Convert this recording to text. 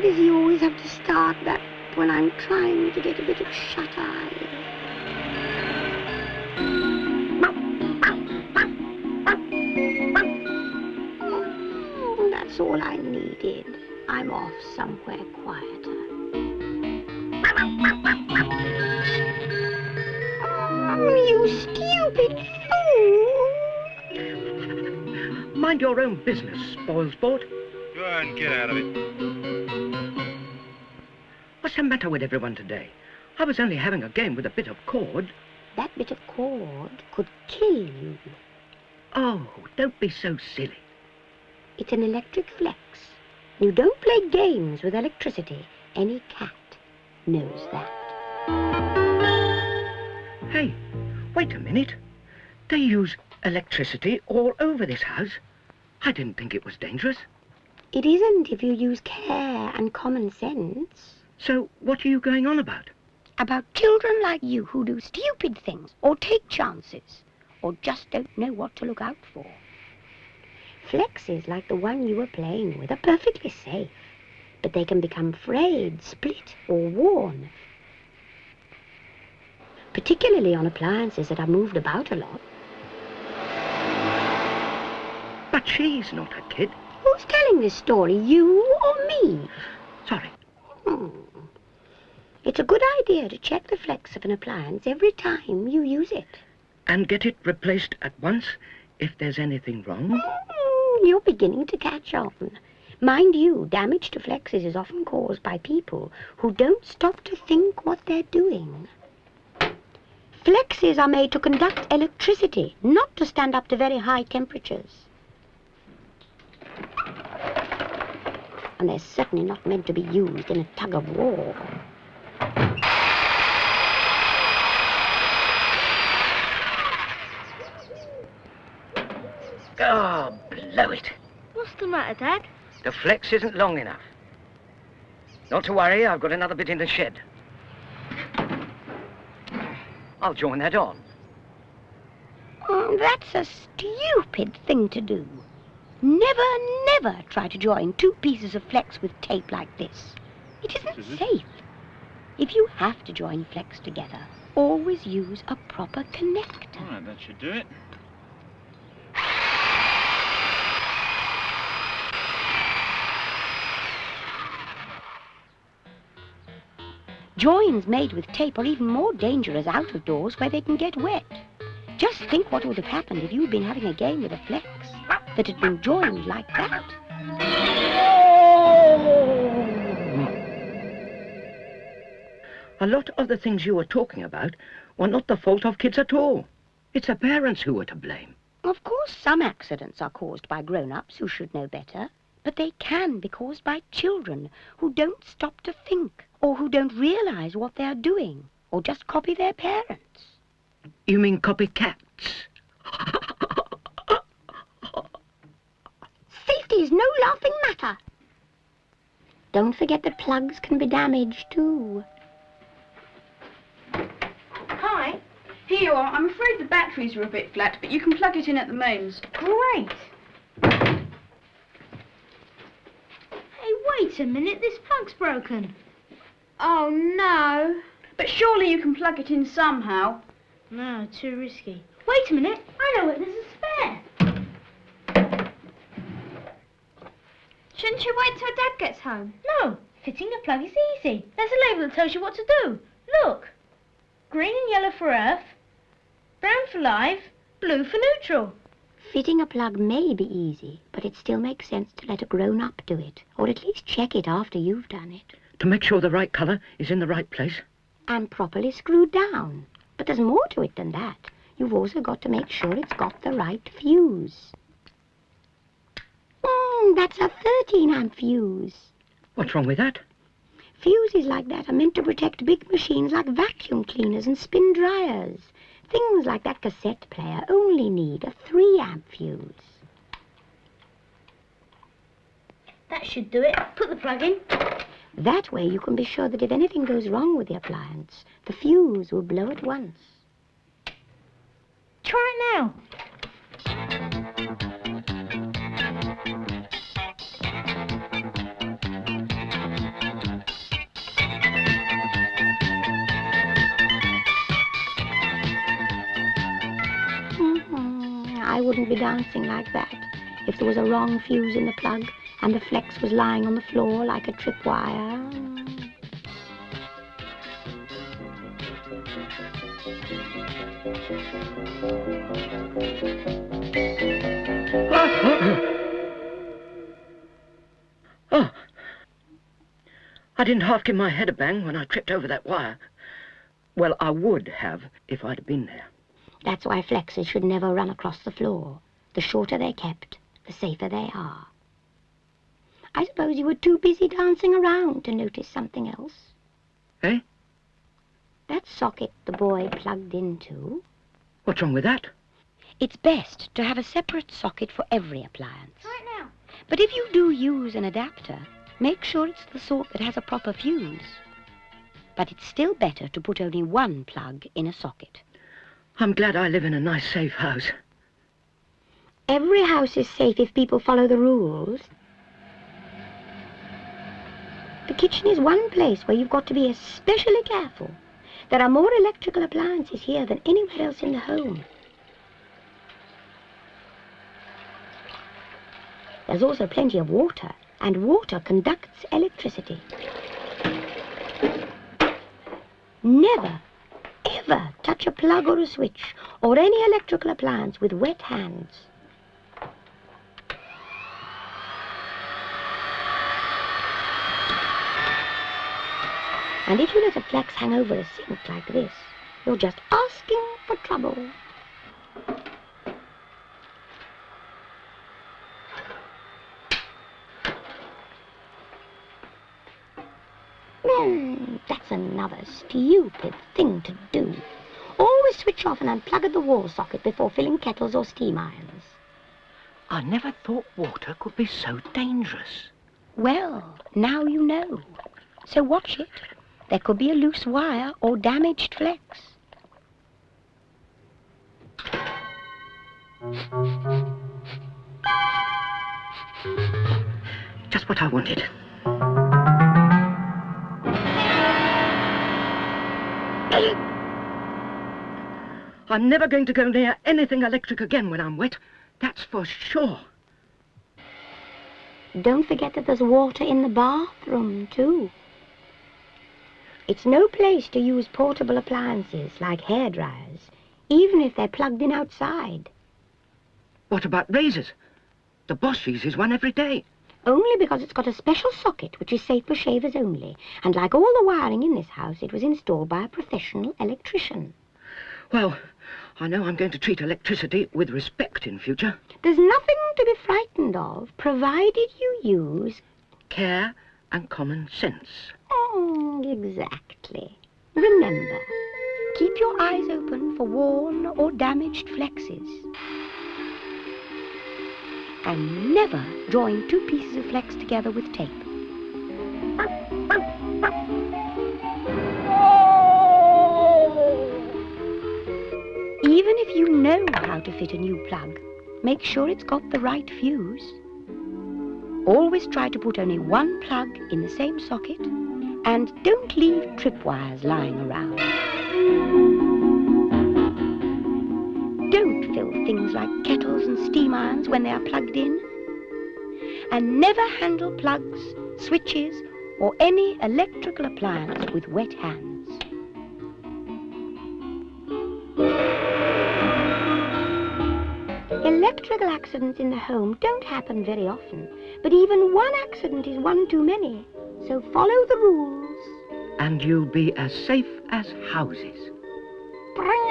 does he always have to start that when I'm trying to get a bit of shut-eye? That's all I needed. I'm off somewhere quieter. Oh, you stupid fool! Mind your own business, spoilsport. Go and get out of it. What's the matter with everyone today? I was only having a game with a bit of cord. That bit of cord could kill you. Oh, don't be so silly. It's an electric flex. You don't play games with electricity. Any cat knows that. Hey, wait a minute. They use electricity all over this house. I didn't think it was dangerous. It isn't if you use care and common sense. So what are you going on about? About children like you who do stupid things, or take chances, or just don't know what to look out for. Flexes like the one you were playing with are perfectly safe, but they can become frayed, split, or worn. Particularly on appliances that are moved about a lot. But she's not a kid. Who's telling this story, you or me? Sorry. It's a good idea to check the flex of an appliance every time you use it. And get it replaced at once if there's anything wrong? You're beginning to catch on. Mind you, damage to flexes is often caused by people who don't stop to think what they're doing. Flexes are made to conduct electricity, not to stand up to very high temperatures. And they're certainly not meant to be used in a tug of war. Oh, blow it. What's the matter, Dad? The flex isn't long enough. Not to worry, I've got another bit in the shed. I'll join that on. That's a stupid thing to do. Never try to join two pieces of flex with tape like this. It isn't safe. If you have to join flex together, always use a proper connector. All right, that should do it. Joins made with tape are even more dangerous out of doors where they can get wet. Just think what would have happened if you'd been having a game with a flex that had been joined like that. A lot of the things you were talking about were not the fault of kids at all. It's the parents who were to blame. Of course, some accidents are caused by grown-ups who should know better, but they can be caused by children who don't stop to think, or who don't realize what they're doing, or just copy their parents. You mean copycats? Safety is no laughing matter. Don't forget that plugs can be damaged too. Hi. Here you are. I'm afraid the batteries are a bit flat, but you can plug it in at the mains. Great. Hey, wait a minute. This plug's broken. Oh, no. But surely you can plug it in somehow. No, too risky. Wait a minute. I know it. There's a spare. Shouldn't you wait till Dad gets home? No. Fitting a plug is easy. There's a label that tells you what to do. Look. Green and yellow for earth, brown for live, blue for neutral. Fitting a plug may be easy, but it still makes sense to let a grown-up do it, or at least check it after you've done it. To make sure the right colour is in the right place? And properly screwed down. But there's more to it than that. You've also got to make sure it's got the right fuse. That's a 13-amp fuse. What's wrong with that? Fuses like that are meant to protect big machines like vacuum cleaners and spin dryers. Things like that cassette player only need a 3-amp fuse. That should do it. Put the plug in. That way you can be sure that if anything goes wrong with the appliance, the fuse will blow at once. Try it now. I wouldn't be dancing like that if there was a wrong fuse in the plug and the flex was lying on the floor like a tripwire. Oh, I didn't half give my head a bang when I tripped over that wire. Well, I would have if I'd been there. That's why flexes should never run across the floor. The shorter they're kept, the safer they are. I suppose you were too busy dancing around to notice something else. Eh? That socket the boy plugged into. What's wrong with that? It's best to have a separate socket for every appliance. Right now. But if you do use an adapter, make sure it's the sort that has a proper fuse. But it's still better to put only one plug in a socket. I'm glad I live in a nice, safe house. Every house is safe if people follow the rules. The kitchen is one place where you've got to be especially careful. There are more electrical appliances here than anywhere else in the home. There's also plenty of water, and water conducts electricity. Never, ever touch a plug or a switch or any electrical appliance with wet hands. And if you let a flex hang over a sink like this, you're just asking for trouble. That's another stupid thing to do. Always switch off and unplug at the wall socket before filling kettles or steam irons. I never thought water could be so dangerous. Well, now you know. So watch it. There could be a loose wire or damaged flex. Just what I wanted. I'm never going to go near anything electric again when I'm wet. That's for sure. Don't forget that there's water in the bathroom, too. It's no place to use portable appliances like hairdryers, even if they're plugged in outside. What about razors? The boss uses one every day. Only because it's got a special socket which is safe for shavers only. And like all the wiring in this house, it was installed by a professional electrician. Well, I know I'm going to treat electricity with respect in future. There's nothing to be frightened of, provided you use... Care and common sense. Oh, exactly. Remember, keep your eyes open for worn or damaged flexes. And never join two pieces of flex together with tape. Even if you know how to fit a new plug, make sure it's got the right fuse. Always try to put only one plug in the same socket, and don't leave tripwires lying around. Don't fill things like kettles and steam irons when they are plugged in. And never handle plugs, switches, or any electrical appliance with wet hands. Electrical accidents in the home don't happen very often, but even one accident is one too many. So follow the rules. And you'll be as safe as houses. Bring